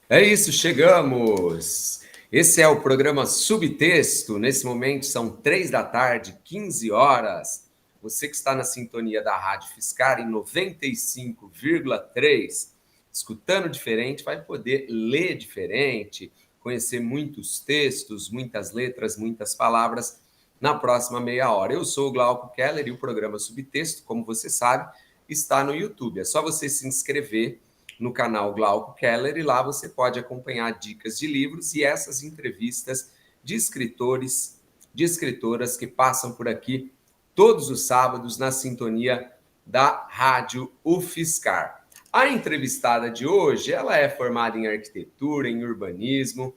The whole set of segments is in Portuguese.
É isso, chegamos! Esse é o programa Subtexto. Nesse momento são 3 da tarde, 15 horas. Você que está na sintonia da Rádio Fiscar em 95,3, escutando diferente, vai poder ler diferente, conhecer muitos textos, muitas letras, muitas palavras na próxima meia hora. Eu sou o Glauco Keller e o programa Subtexto, como você sabe, está no YouTube. É só você se inscrever no canal Glauco Keller e lá você pode acompanhar dicas de livros e essas entrevistas de escritores, de escritoras que passam por aqui todos os sábados na sintonia da Rádio UFSCar. A entrevistada de hoje, ela é formada em arquitetura, em urbanismo,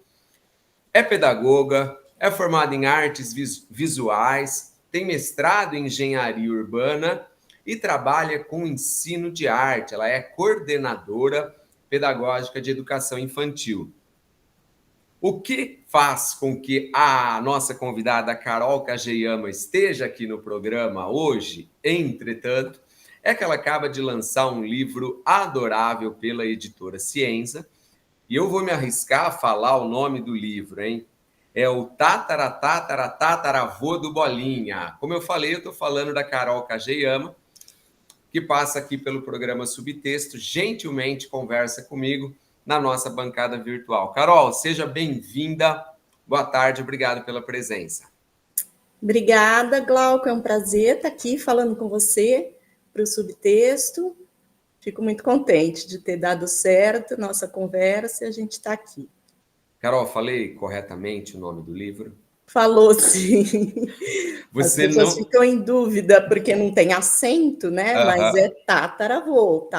é pedagoga, é formada em artes visuais, tem mestrado em engenharia urbana e trabalha com ensino de arte. Ela é coordenadora pedagógica de educação infantil. O que faz com que a nossa convidada Carol Kageyama esteja aqui no programa hoje, entretanto, é que ela acaba de lançar um livro adorável pela editora Ciência, e eu vou me arriscar a falar o nome do livro, hein? É o Tataravô do Bolinha. Como eu falei, eu estou falando da Carol Kageyama, que passa aqui pelo programa Subtexto, gentilmente conversa comigo na nossa bancada virtual. Carol, seja bem-vinda. Boa tarde, obrigado pela presença. Obrigada, Glauco. É um prazer estar aqui falando com você para o Subtexto. Fico muito contente de ter dado certo nossa conversa e a gente está aqui. Carol, falei corretamente o nome do livro? Falou, sim. As Você pessoas não... ficam em dúvida porque não tem acento, né? Mas é tataravô,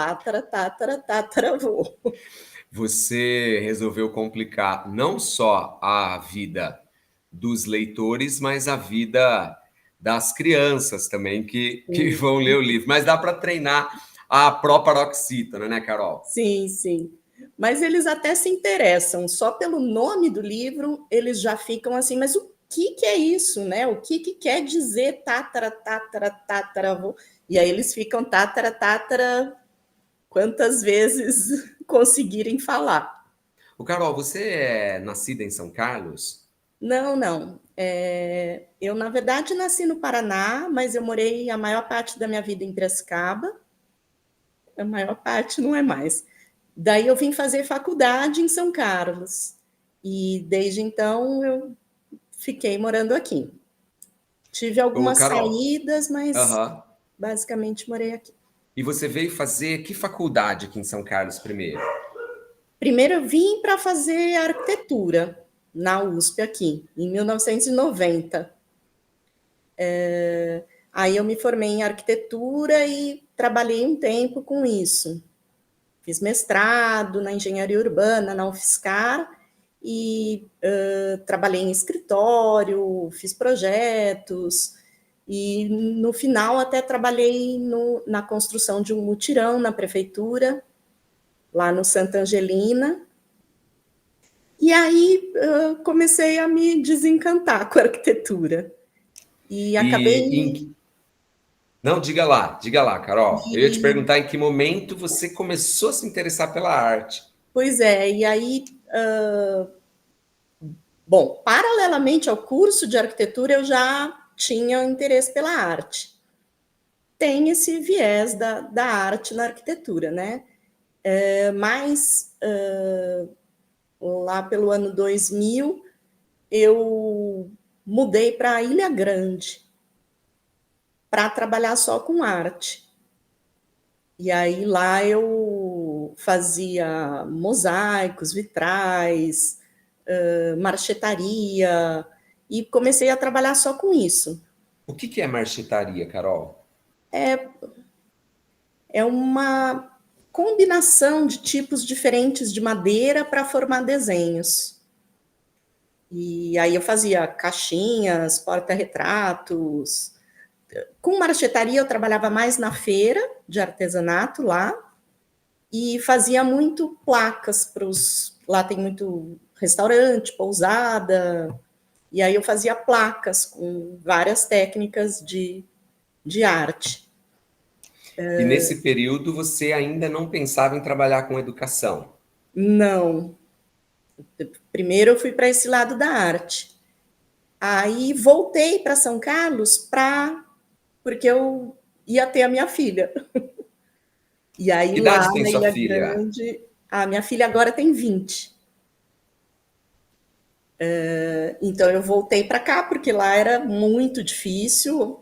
tataravô. Você resolveu complicar não só a vida dos leitores, mas a vida das crianças também que vão ler o livro. Mas dá para treinar a proparoxítona, né, Carol? Sim, sim. Mas eles até se interessam, só pelo nome do livro, eles já ficam assim, mas o que é isso, né? O que quer dizer tataravô? E aí eles ficam tatara, quantas vezes conseguirem falar. O Carol, você é nascida em São Carlos? Não. Eu, na verdade, nasci no Paraná, mas eu morei a maior parte da minha vida em Piracicaba. A maior parte não é mais. Daí eu vim fazer faculdade em São Carlos. E desde então eu fiquei morando aqui. Tive Ô, algumas Carol, saídas, mas aham. basicamente morei aqui. E você veio fazer que faculdade aqui em São Carlos primeiro? Primeiro eu vim para fazer arquitetura na USP aqui, em 1990. Aí eu me formei em arquitetura e trabalhei um tempo com isso. Fiz mestrado na engenharia urbana, na UFSCar, e trabalhei em escritório, fiz projetos, e no final até trabalhei na construção de um mutirão na prefeitura, lá no Santa Angelina, e aí comecei a me desencantar com a arquitetura. E acabei. Não, diga lá, Carol. Eu ia te perguntar em que momento você começou a se interessar pela arte. Pois é, e aí. Bom, paralelamente ao curso de arquitetura, eu já tinha interesse pela arte. Tem esse viés da arte na arquitetura, né? Mas lá pelo ano 2000, eu mudei para Ilha Grande para trabalhar só com arte. E aí lá eu fazia mosaicos, vitrais, marchetaria, e comecei a trabalhar só com isso. O que é marchetaria, Carol? É uma combinação de tipos diferentes de madeira para formar desenhos. E aí eu fazia caixinhas, porta-retratos. Com marchetaria eu trabalhava mais na feira de artesanato lá e fazia muito placas para os... Lá tem muito restaurante, pousada, e aí eu fazia placas com várias técnicas de arte. E nesse período você ainda não pensava em trabalhar com educação? Não. Primeiro eu fui para esse lado da arte. Aí voltei para São Carlos porque eu ia ter a minha filha. E aí Que lá idade tem na sua Ilha filha? Grande, a minha filha agora tem 20. Então eu voltei para cá porque lá era muito difícil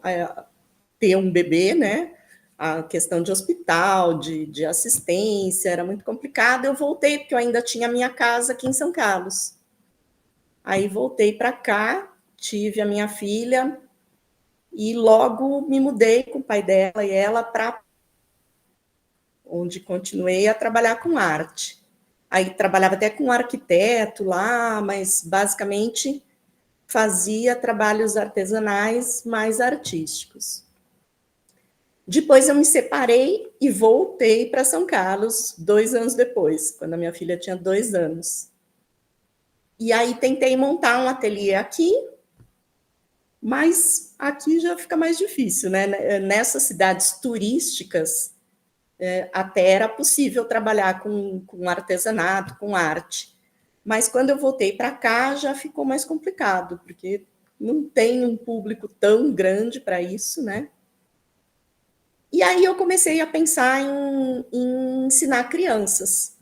ter um bebê, né? A questão de hospital, de assistência, era muito complicado. Eu voltei porque eu ainda tinha a minha casa aqui em São Carlos. Aí voltei para cá, tive a minha filha e logo me mudei com o pai dela e ela para onde continuei a trabalhar com arte. Aí trabalhava até com um arquiteto lá, mas basicamente fazia trabalhos artesanais mais artísticos. Depois eu me separei e voltei para São Carlos 2 anos depois, quando a minha filha tinha 2 anos. E aí tentei montar um ateliê aqui, mas aqui já fica mais difícil, né? Nessas cidades turísticas, até era possível trabalhar com artesanato, com arte. Mas quando eu voltei para cá, já ficou mais complicado, porque não tem um público tão grande para isso, né? E aí eu comecei a pensar em ensinar crianças.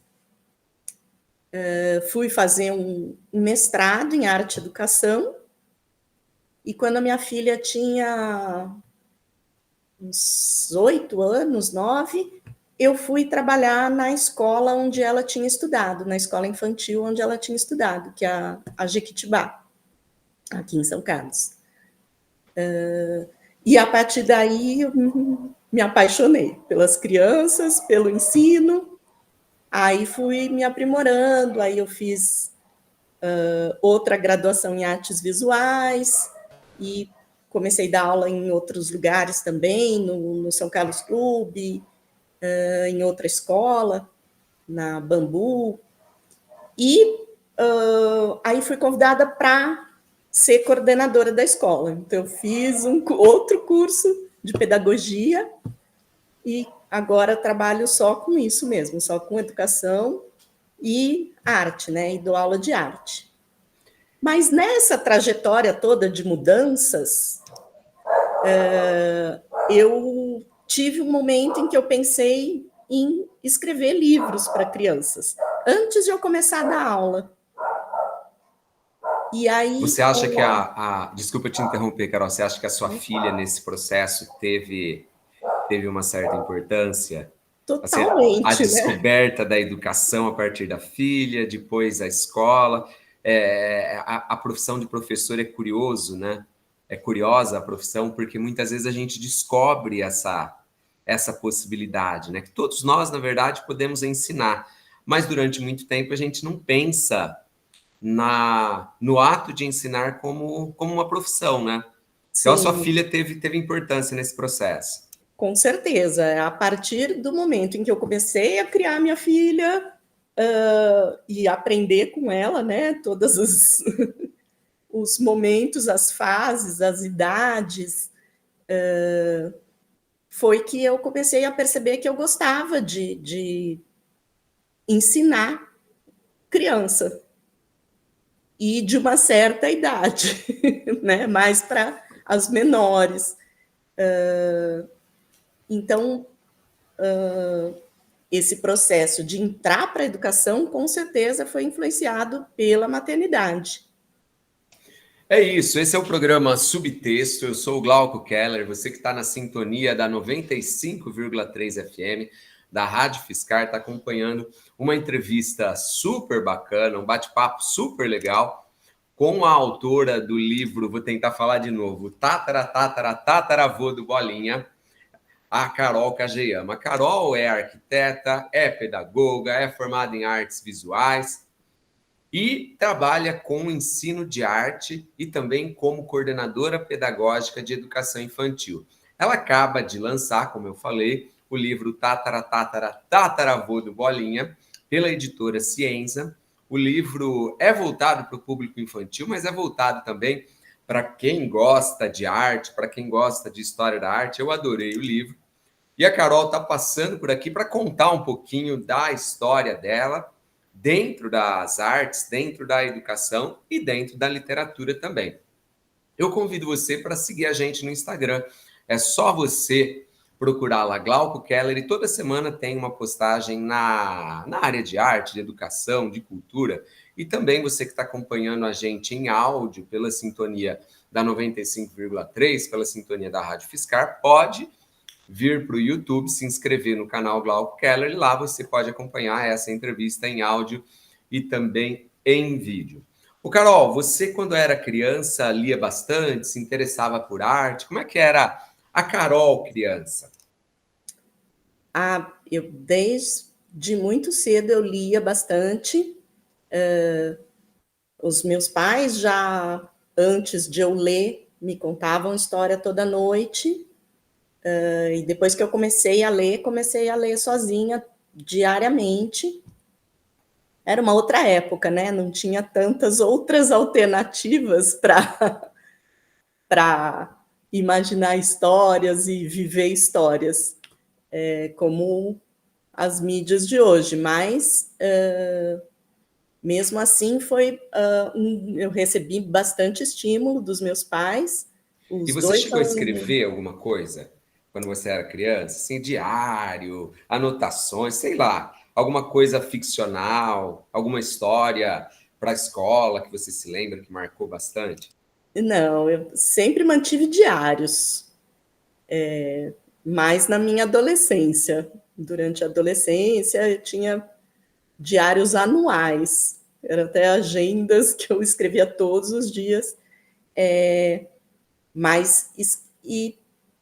Fui fazer um mestrado em arte e educação, e quando a minha filha tinha uns 8 anos, 9, eu fui trabalhar na escola onde ela tinha estudado, na escola infantil onde ela tinha estudado, que é a Jequitibá, aqui em São Carlos. E a partir daí eu me apaixonei pelas crianças, pelo ensino. Aí fui me aprimorando, aí eu fiz outra graduação em artes visuais e comecei a dar aula em outros lugares também, no São Carlos Clube, em outra escola, na Bambu. E aí fui convidada para ser coordenadora da escola. Então, eu fiz outro curso de pedagogia e agora trabalho só com isso mesmo, só com educação e arte, né? E dou aula de arte. Mas nessa trajetória toda de mudanças, eu tive um momento em que eu pensei em escrever livros para crianças, antes de eu começar a dar aula. E aí. Você acha que Desculpa te interromper, Carol. Você acha que a sua filha, nesse processo, teve uma certa importância? Assim, a Totalmente, né? descoberta da educação a partir da filha, depois a escola. A profissão de professor é curioso, né? É curiosa a profissão, porque muitas vezes a gente descobre essa possibilidade, né? Que todos nós, na verdade, podemos ensinar, mas durante muito tempo a gente não pensa no ato de ensinar como uma profissão, né? Então, a sua Sim, filha teve importância nesse processo. com certeza. A partir do momento em que eu comecei a criar minha filha e aprender com ela, né? Todos os momentos, as fases, as idades, foi que eu comecei a perceber que eu gostava de ensinar criança e de uma certa idade, né? Mais para as menores. Então, esse processo de entrar para a educação, com certeza, foi influenciado pela maternidade. É isso, esse é o programa Subtexto. Eu sou o Glauco Keller, você que está na sintonia da 95,3 FM, da Rádio Fiscar, está acompanhando uma entrevista super bacana, um bate-papo super legal com a autora do livro, vou tentar falar de novo, Tataravô do Bolinha, a Carol Kageyama. A Carol é arquiteta, é pedagoga, é formada em artes visuais e trabalha com o ensino de arte e também como coordenadora pedagógica de educação infantil. Ela acaba de lançar, como eu falei, o livro Tataravô do Bolinha, pela editora Ciência. O livro é voltado para o público infantil, mas é voltado também para quem gosta de arte, para quem gosta de história da arte. Eu adorei o livro. E a Carol está passando por aqui para contar um pouquinho da história dela, dentro das artes, dentro da educação e dentro da literatura também. Eu convido você para seguir a gente no Instagram. É só você procurar lá Glauco Keller e toda semana tem uma postagem na área de arte, de educação, de cultura. E também você que está acompanhando a gente em áudio pela sintonia da 95,3, pela sintonia da Rádio Fiscar, pode vir para o YouTube, se inscrever no canal Glauco Keller e lá você pode acompanhar essa entrevista em áudio e também em vídeo. O Carol, você quando era criança lia bastante, se interessava por arte? Como é que era a Carol criança? Eu desde muito cedo eu lia bastante. Os meus pais já antes de eu ler me contavam história toda noite. E depois que eu comecei a ler sozinha diariamente. Era uma outra época, né? Não tinha tantas outras alternativas para imaginar histórias e viver histórias, como as mídias de hoje. Mas, mesmo assim, eu recebi bastante estímulo dos meus pais. E você chegou a escrever alguma coisa quando você era criança? Assim, diário, anotações, sei lá, alguma coisa ficcional, alguma história para a escola que você se lembra que marcou bastante? Não, eu sempre mantive diários, mas na minha adolescência. Durante a adolescência, eu tinha diários anuais, eram até agendas que eu escrevia todos os dias. E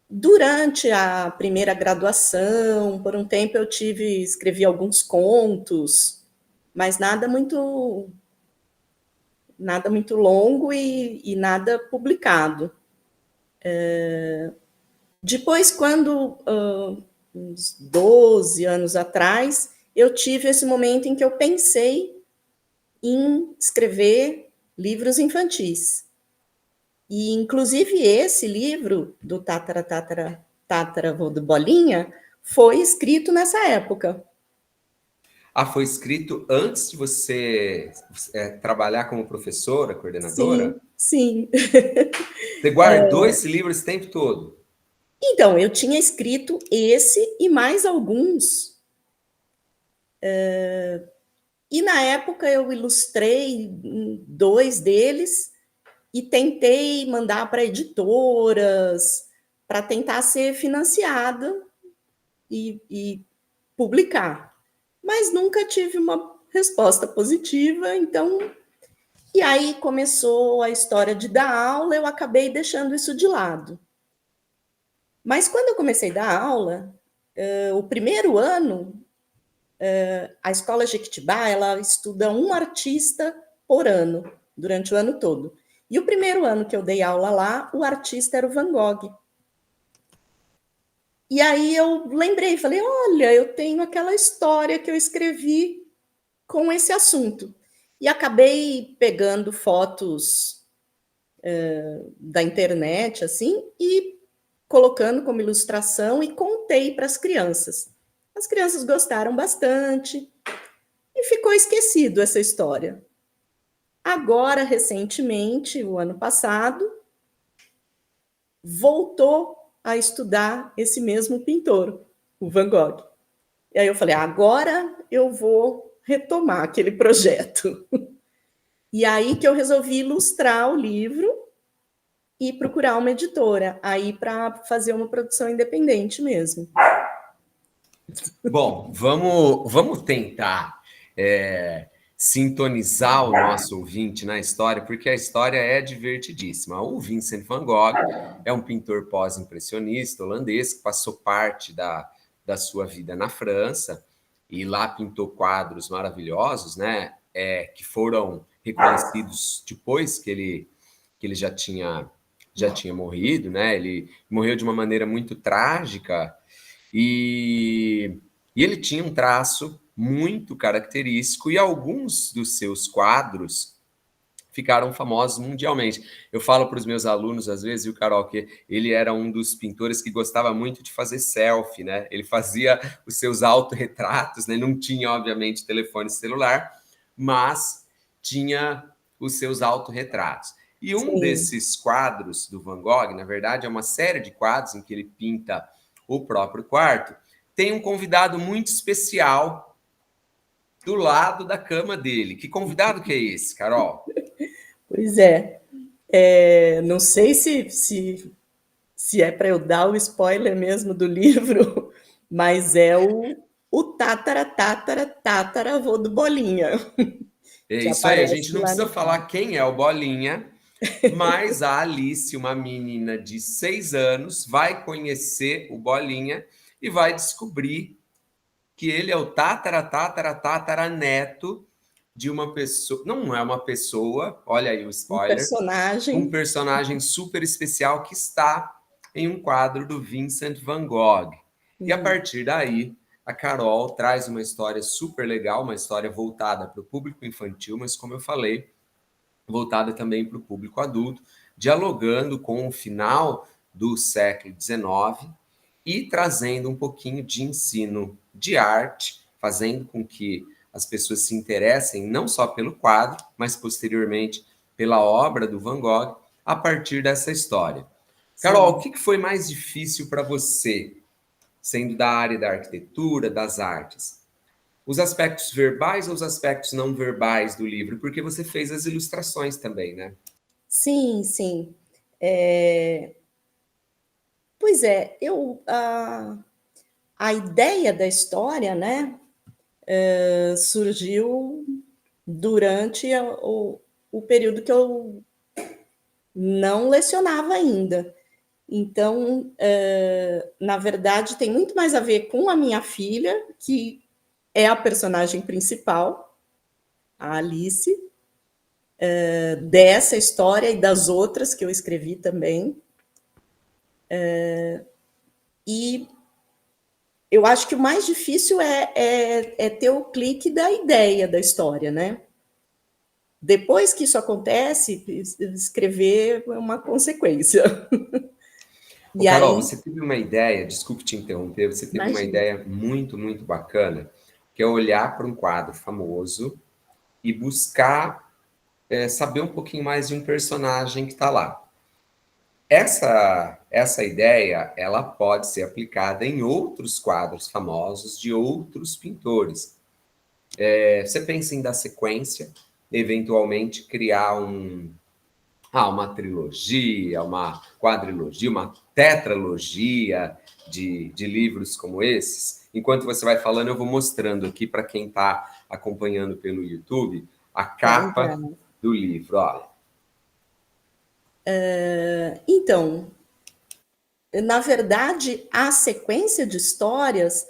durante a primeira graduação, por um tempo eu escrevi alguns contos, mas nada muito longo e nada publicado. Depois, quando, uns 12 anos atrás, eu tive esse momento em que eu pensei em escrever livros infantis. E, inclusive, esse livro do tataravô do Bolinha foi escrito nessa época. Ah, foi escrito antes de você trabalhar como professora, coordenadora? Sim. Você guardou esse livro esse tempo todo? Então, eu tinha escrito esse e mais alguns. E, na época, eu ilustrei 2 deles e tentei mandar para editoras, para tentar ser financiada e publicar. Mas nunca tive uma resposta positiva, então... E aí começou a história de dar aula, eu acabei deixando isso de lado. Mas quando eu comecei a dar aula, o primeiro ano, a Escola Jequitibá, ela estuda um artista por ano, durante o ano todo. E o primeiro ano que eu dei aula lá, o artista era o Van Gogh. E aí eu lembrei, falei, olha, eu tenho aquela história que eu escrevi com esse assunto. E acabei pegando fotos da internet, assim, e colocando como ilustração e contei para as crianças. As crianças gostaram bastante e ficou esquecido essa história. Agora, recentemente, o ano passado, voltou a estudar esse mesmo pintor, o Van Gogh. E aí eu falei, agora eu vou retomar aquele projeto. E aí que eu resolvi ilustrar o livro e procurar uma editora, aí para fazer uma produção independente mesmo. Bom, vamos tentar sintonizar o nosso ouvinte na história, porque a história é divertidíssima. O Vincent van Gogh é um pintor pós-impressionista holandês que passou parte da sua vida na França e lá pintou quadros maravilhosos, né? Que foram reconhecidos depois que ele já tinha morrido, né? Ele morreu de uma maneira muito trágica e ele tinha um traço muito característico e alguns dos seus quadros ficaram famosos mundialmente. Eu falo para os meus alunos, às vezes, e o Carol, que ele era um dos pintores que gostava muito de fazer selfie, né? Ele fazia os seus autorretratos, né? Não tinha, obviamente, telefone celular, mas tinha os seus autorretratos. E um Sim. desses quadros do Van Gogh, na verdade, é uma série de quadros em que ele pinta o próprio quarto, tem um convidado muito especial do lado da cama dele. Que convidado que é esse, Carol? Pois não sei se é para eu dar o spoiler mesmo do livro, mas é o tataravô do Bolinha. É Que isso aí, a gente aparece não lá precisa no falar quem é o Bolinha, mas a Alice, uma menina de 6 anos, vai conhecer o Bolinha e vai descobrir que ele é o tataraneto de uma pessoa. Não é uma pessoa, olha aí o um spoiler. Um personagem. personagem super especial que está em um quadro do Vincent van Gogh. E a partir daí, a Carol traz uma história super legal, uma história voltada para o público infantil, mas como eu falei, voltada também para o público adulto, dialogando com o final do século XIX e trazendo um pouquinho de ensino de arte, fazendo com que as pessoas se interessem não só pelo quadro, mas posteriormente pela obra do Van Gogh, a partir dessa história. Carol, o Sim. que foi mais difícil para você, sendo da área da arquitetura, das artes? Os aspectos verbais ou os aspectos não verbais do livro? Porque você fez as ilustrações também, né? Sim, sim. É, pois é, a ideia da história, né, surgiu durante o período que eu não lecionava ainda. Então, na verdade, tem muito mais a ver com a minha filha, que é a personagem principal, a Alice, dessa história e das outras que eu escrevi também. E eu acho que o mais difícil é ter o clique da ideia da história, né? Depois que isso acontece, escrever é uma consequência. Ô, E Carol, aí, você teve uma ideia, desculpe te interromper, você teve uma imagina. ideia muito, muito bacana, que é olhar para um quadro famoso e buscar saber um pouquinho mais de um personagem que está lá. Essa ideia, ela pode ser aplicada em outros quadros famosos de outros pintores. Você pensa em dar sequência, eventualmente criar uma trilogia, uma quadrilogia, uma tetralogia de livros como esses. Enquanto você vai falando, eu vou mostrando aqui para quem está acompanhando pelo YouTube a capa Legal. do livro. Olha, Então, na verdade, a sequência de histórias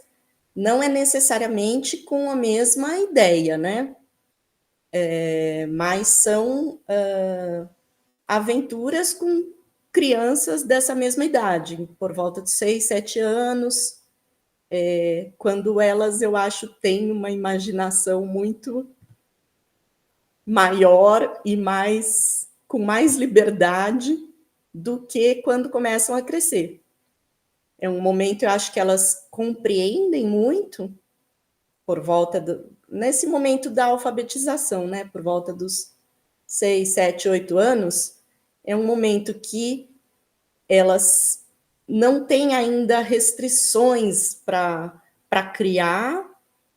não é necessariamente com a mesma ideia, né? Mas são aventuras com crianças dessa mesma idade, por volta de 6, 7 anos, quando elas, eu acho, têm uma imaginação muito maior e com mais liberdade do que quando começam a crescer. É um momento, eu acho que elas compreendem muito nesse momento da alfabetização, né? Por volta dos 6, 7, 8 anos, é um momento que elas não têm ainda restrições para criar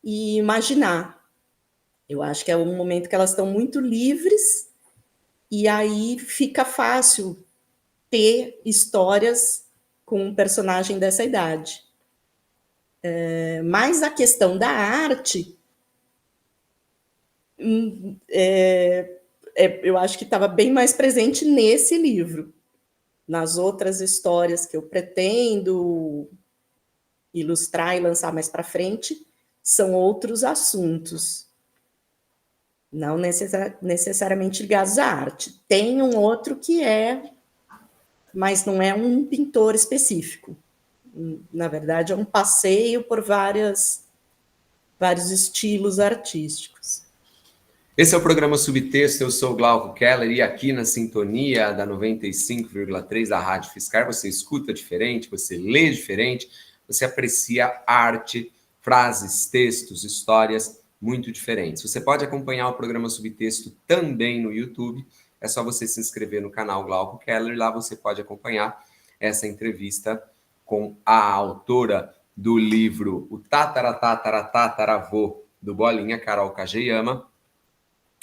e imaginar. Eu acho que é um momento que elas estão muito livres e aí fica fácil ter histórias com um personagem dessa idade. Mas a questão da arte, eu acho que estava bem mais presente nesse livro. Nas outras histórias que eu pretendo ilustrar e lançar mais para frente, são outros assuntos, não necessariamente ligados à arte. Tem um outro que mas não é um pintor específico. Na verdade, é um passeio por vários estilos artísticos. esse é o programa Subtexto, eu sou o Glauco Keller e aqui na sintonia da 95,3 da Rádio Fiscar você escuta diferente, você lê diferente, você aprecia arte, frases, textos, histórias muito diferentes. Você pode acompanhar o programa Subtexto também no YouTube. É só você se inscrever no canal Glauco Keller. Lá você pode acompanhar essa entrevista com a autora do livro O Tataravô do Bolinha, Carol Kageyama,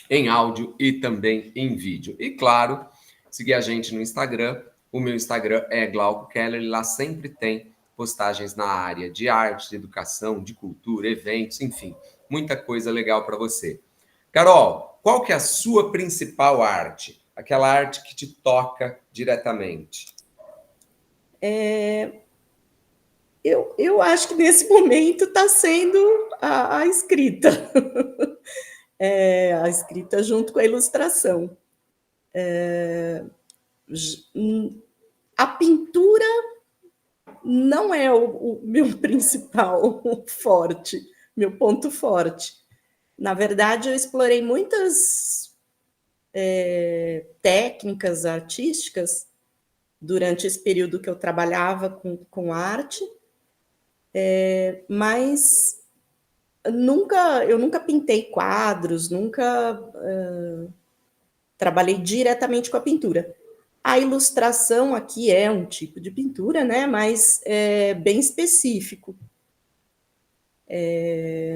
em áudio e também em vídeo. E claro, seguir a gente no Instagram. O meu Instagram é Glauco Keller. Lá sempre tem postagens na área de arte, de educação, de cultura, eventos, enfim, muita coisa legal para você. Carol, qual que é a sua principal arte? Aquela arte que te toca diretamente? Eu acho que nesse momento está sendo a escrita. A escrita junto com a ilustração. A pintura não é o meu principal forte, meu ponto forte. Na verdade, eu explorei muitas técnicas artísticas durante esse período que eu trabalhava com arte, mas eu nunca pintei quadros, nunca trabalhei diretamente com a pintura. A ilustração aqui é um tipo de pintura, né? Mas é bem específico.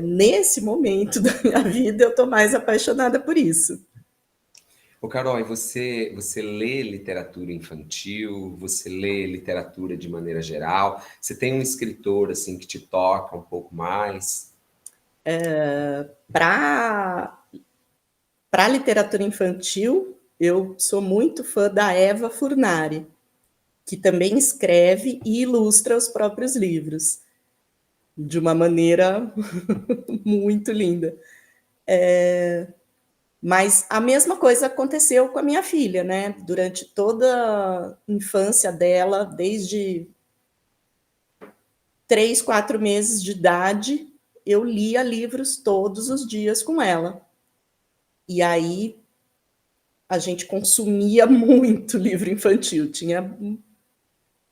Nesse momento da minha vida, eu estou mais apaixonada por isso. Ô, Carol, e você lê literatura infantil? Você lê literatura de maneira geral? Você tem um escritor assim que te toca um pouco mais? Para literatura infantil, eu sou muito fã da Eva Furnari, que também escreve e ilustra os próprios livros, de uma maneira muito linda. Mas a mesma coisa aconteceu com a minha filha, né? Durante toda a infância dela, desde 3, 4 meses de idade, eu lia livros todos os dias com ela. E aí a gente consumia muito livro infantil.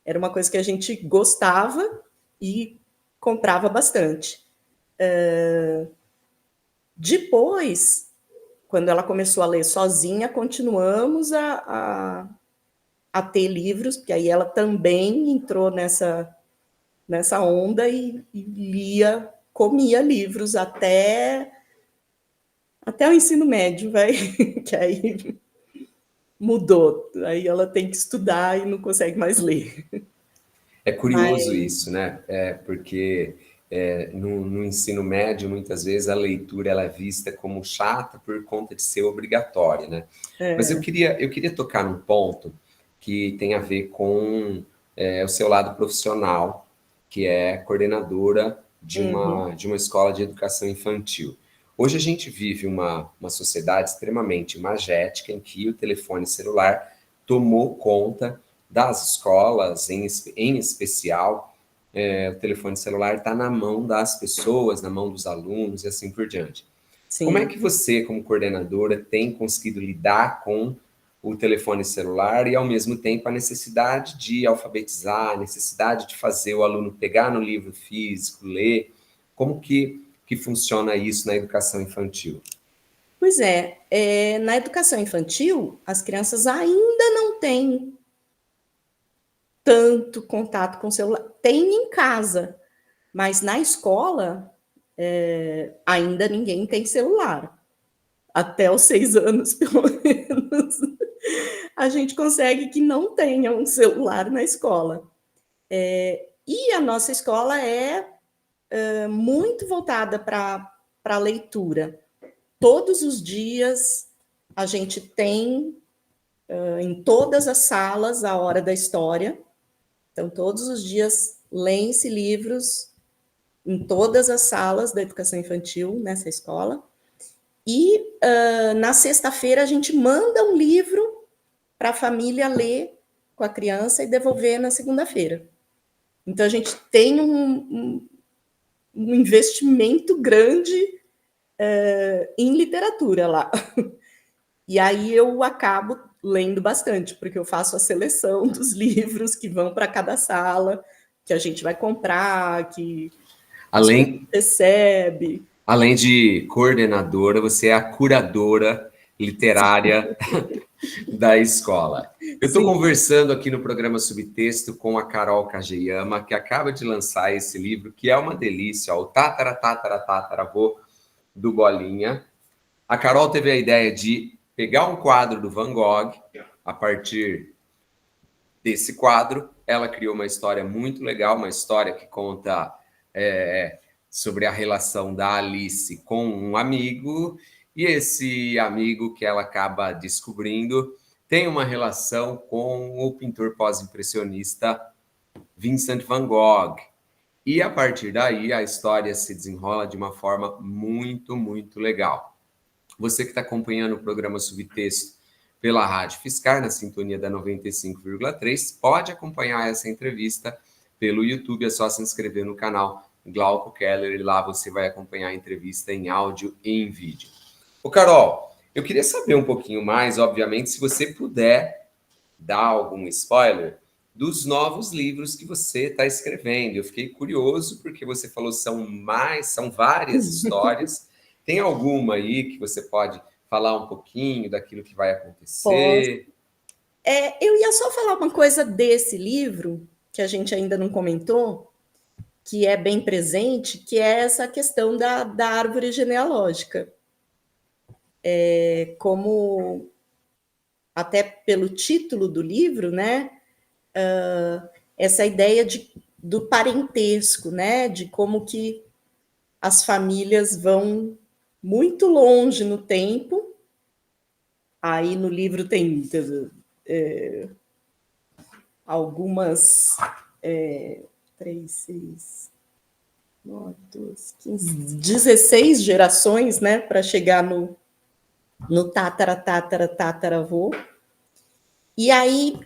Era uma coisa que a gente gostava e comprava bastante. Depois, quando ela começou a ler sozinha, continuamos a ter livros, porque aí ela também entrou nessa onda e comia livros até o ensino médio, vai, que aí mudou. Aí ela tem que estudar e não consegue mais ler. É curioso isso, né? Porque no ensino médio, muitas vezes, a leitura ela é vista como chata por conta de ser obrigatória, né? Mas eu queria tocar num ponto que tem a ver com o seu lado profissional, que é coordenadora de uma escola de educação infantil. Hoje a gente vive uma sociedade extremamente imagética em que o telefone celular tomou conta das escolas, em especial, o telefone celular está na mão das pessoas, na mão dos alunos e assim por diante. Sim. Como é que você, como coordenadora, tem conseguido lidar com o telefone celular e, ao mesmo tempo, a necessidade de alfabetizar, a necessidade de fazer o aluno pegar no livro físico, ler? Como que funciona isso na educação infantil? Pois na educação infantil, as crianças ainda não têm tanto contato com o celular. Tem em casa, mas na escola ainda ninguém tem celular. Até os 6 anos, pelo menos, a gente consegue que não tenha um celular na escola. E a nossa escola é muito voltada para a leitura. Todos os dias a gente tem em todas as salas a hora da história. Então, todos os dias leem-se livros em todas as salas da educação infantil nessa escola. E na sexta-feira a gente manda um livro para a família ler com a criança e devolver na segunda-feira. Então, a gente tem um investimento grande em literatura lá. E aí eu acabo lendo bastante, porque eu faço a seleção dos livros que vão para cada sala, que a gente vai comprar, que Além, recebe. Além de coordenadora, você é a curadora literária da escola. Eu estou Sim. conversando aqui no programa Subtexto com a Carol Kageyama, que acaba de lançar esse livro, que é uma delícia, ó, o Tataravô do Bolinha. A Carol teve a ideia de pegar um quadro do Van Gogh, a partir desse quadro, ela criou uma história muito legal, uma história que conta sobre a relação da Alice com um amigo, e esse amigo que ela acaba descobrindo tem uma relação com o pintor pós-impressionista Vincent van Gogh. E a partir daí a história se desenrola de uma forma muito, muito legal. Você que está acompanhando o programa Subtexto pela Rádio Fiscar, na sintonia da 95,3, pode acompanhar essa entrevista pelo YouTube, é só se inscrever no canal Glauco Keller e lá você vai acompanhar a entrevista em áudio e em vídeo. Ô Carol, eu queria saber um pouquinho mais, obviamente, se você puder dar algum spoiler dos novos livros que você está escrevendo. Eu fiquei curioso porque você falou são várias histórias. Tem alguma aí que você pode falar um pouquinho daquilo que vai Posso. acontecer? Eu ia só falar uma coisa desse livro, que a gente ainda não comentou, que é bem presente, que é essa questão da árvore genealógica. Como, até pelo título do livro, né? Essa ideia do parentesco, né? De como que as famílias vão muito longe no tempo. Aí no livro tem algumas 3, 6, 9, 12, 15, 16 gerações, né, para chegar no tataravô. E aí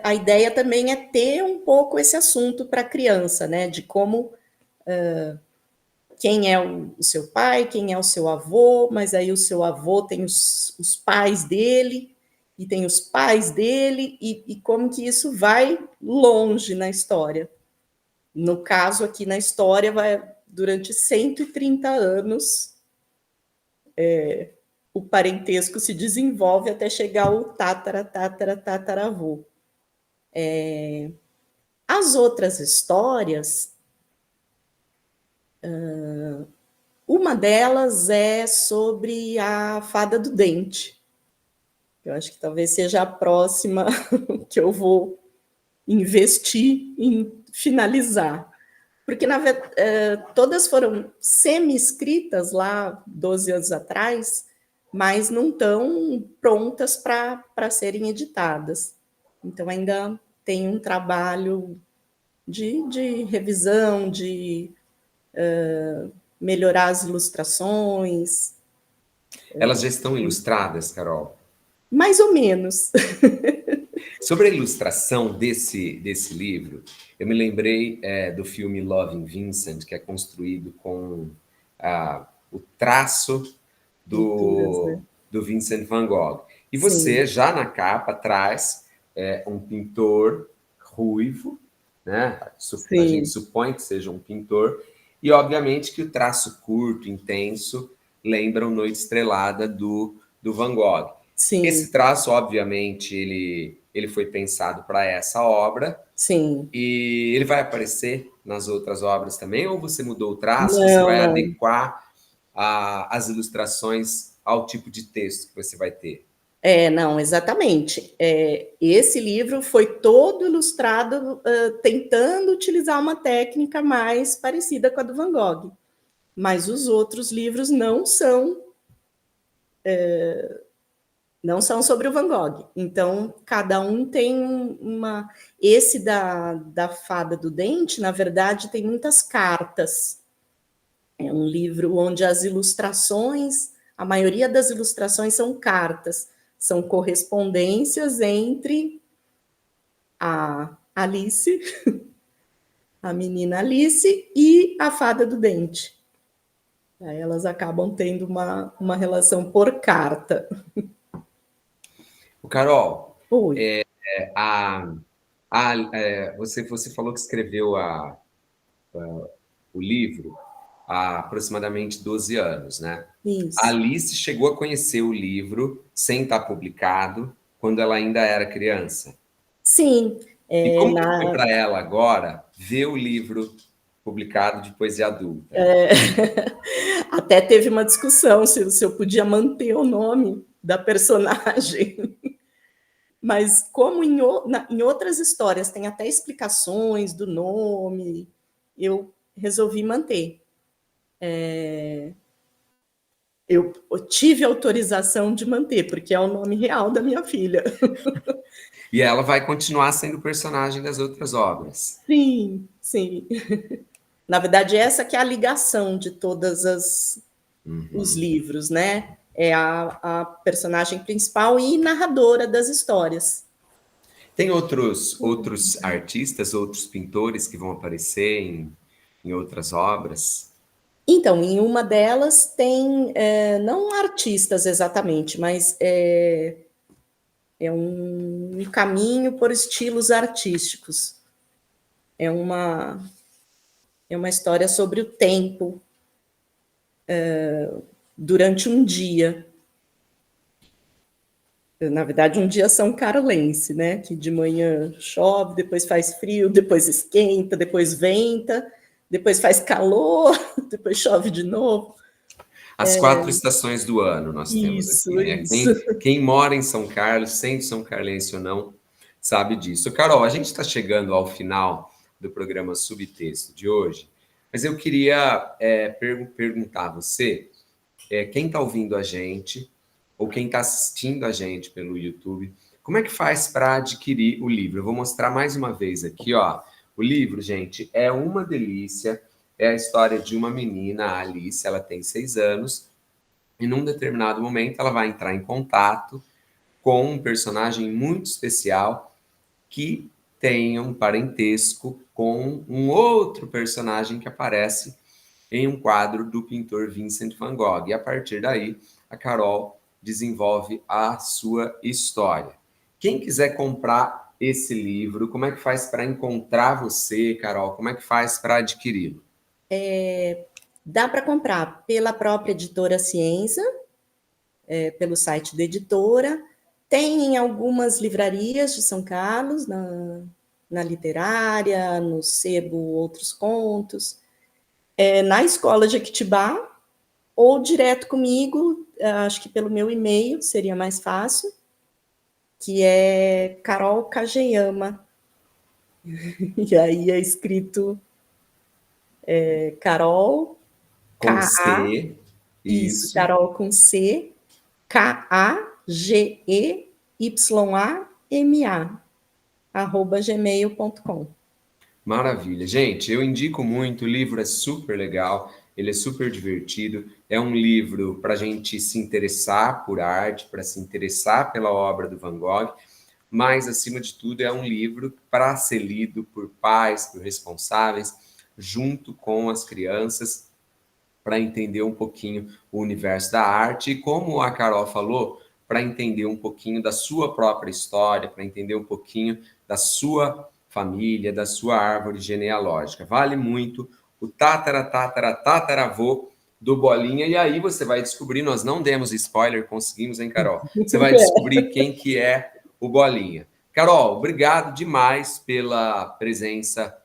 a ideia também é ter um pouco esse assunto para a criança, né, de como quem é o seu pai, quem é o seu avô, mas aí o seu avô tem os pais dele, e tem os pais dele, e como que isso vai longe na história. No caso aqui na história, vai durante 130 anos, o parentesco se desenvolve até chegar ao tataravô. As outras histórias, uma delas é sobre a fada do dente. Eu acho que talvez seja a próxima que eu vou investir em finalizar. Porque, na verdade, todas foram semi-escritas lá 12 anos atrás, mas não estão prontas para serem editadas. Então, ainda tem um trabalho de revisão, de melhorar as ilustrações. Elas já estão ilustradas, Carol? Mais ou menos. Sobre a ilustração desse livro, eu me lembrei do filme Loving Vincent, que é construído com o traço Pinturas, né? do Vincent van Gogh. E Sim, você, já na capa, traz um pintor ruivo, né? A gente sim, supõe que seja um pintor, e obviamente que o traço curto, intenso, lembra o Noite Estrelada do Van Gogh. sim, Esse traço, obviamente, ele foi pensado para essa obra, sim. e ele vai aparecer nas outras obras também, ou você mudou o traço, você Não, vai não. adequar as ilustrações ao tipo de texto que você vai ter? Não, exatamente. Esse livro foi todo ilustrado tentando utilizar uma técnica mais parecida com a do Van Gogh. Mas os outros livros não são sobre o Van Gogh. Então, cada um tem uma. Esse da Fada do Dente, na verdade, tem muitas cartas. É um livro onde as ilustrações, a maioria das ilustrações são cartas, são correspondências entre a Alice, a menina Alice, e a Fada do Dente. Aí elas acabam tendo uma relação por carta. O Carol, Oi. a, você falou que escreveu o livro há aproximadamente 12 anos, né? A Isso. Alice chegou a conhecer o livro sem estar publicado, quando ela ainda era criança. Sim, E como que foi para ela agora ver o livro publicado depois de adulta? até teve uma discussão se eu podia manter o nome da personagem. Mas como em outras histórias tem até explicações do nome, eu resolvi manter. Eu tive autorização de manter, porque é o nome real da minha filha. E ela vai continuar sendo personagem das outras obras. Sim, sim. Na verdade, essa que é a ligação de todos os livros, né? É a personagem principal e narradora das histórias. Tem outros artistas, outros pintores que vão aparecer em outras obras? Então, em uma delas tem, não artistas exatamente, mas é um caminho por estilos artísticos. É uma, é uma história sobre o tempo durante um dia. Na verdade, um dia são carolense, né? Que de manhã chove, depois faz frio, depois esquenta, depois venta, depois faz calor, depois chove de novo. As 4 estações do ano nós temos Isso, aqui, né? isso. Quem mora em São Carlos, sendo São Carlense ou não, sabe disso. Carol, a gente está chegando ao final do programa Subtexto de hoje, mas eu queria perguntar a você, quem está ouvindo a gente, ou quem está assistindo a gente pelo YouTube, como é que faz para adquirir o livro? Eu vou mostrar mais uma vez aqui, ó. O livro, gente, é uma delícia. É a história de uma menina, a Alice, ela tem 6 anos, e num determinado momento ela vai entrar em contato com um personagem muito especial que tem um parentesco com um outro personagem que aparece em um quadro do pintor Vincent van Gogh. E a partir daí, a Carol desenvolve a sua história. Quem quiser comprar esse livro, como é que faz para encontrar você, Carol? Como é que faz para adquiri-lo? Dá para comprar pela própria editora Ciência, pelo site da editora. Tem em algumas livrarias de São Carlos, na Literária, no Sebo Outros Contos, na Escola de Jequitibá, ou direto comigo, acho que pelo meu e-mail seria mais fácil, que é Carol Kageyama. E aí é escrito Carol, Com K-A, C, isso, isso. Carol com C, Kageyama, @gmail.com. Maravilha. Gente, eu indico muito, o livro é super legal, ele é super divertido, é um livro para a gente se interessar por arte, para se interessar pela obra do Van Gogh, mas, acima de tudo, é um livro para ser lido por pais, por responsáveis, junto com as crianças, para entender um pouquinho o universo da arte e, como a Carol falou, para entender um pouquinho da sua própria história, para entender um pouquinho da sua família, da sua árvore genealógica. Vale muito o tataravô do Bolinha, e aí você vai descobrir, nós não demos spoiler, conseguimos, hein, Carol? Você vai descobrir quem que é o Bolinha. Carol, obrigado demais pela presença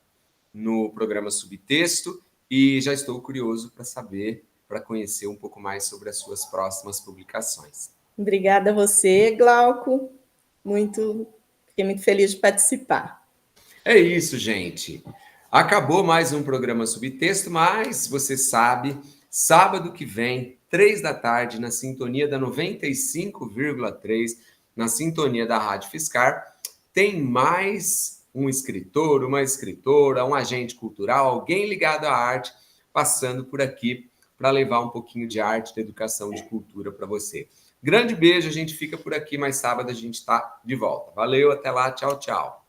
no programa Subtexto e já estou curioso para saber, para conhecer um pouco mais sobre as suas próximas publicações. Obrigada a você, Glauco. Fiquei muito feliz de participar. É isso, gente. Acabou mais um programa Subtexto, mas você sabe, sábado que vem, 3 da tarde, na sintonia da 95,3, na sintonia da Rádio Fiscar, tem mais um escritor, uma escritora, um agente cultural, alguém ligado à arte, passando por aqui para levar um pouquinho de arte, de educação, de cultura para você. Grande beijo, a gente fica por aqui, mas sábado a gente está de volta. Valeu, até lá, tchau, tchau.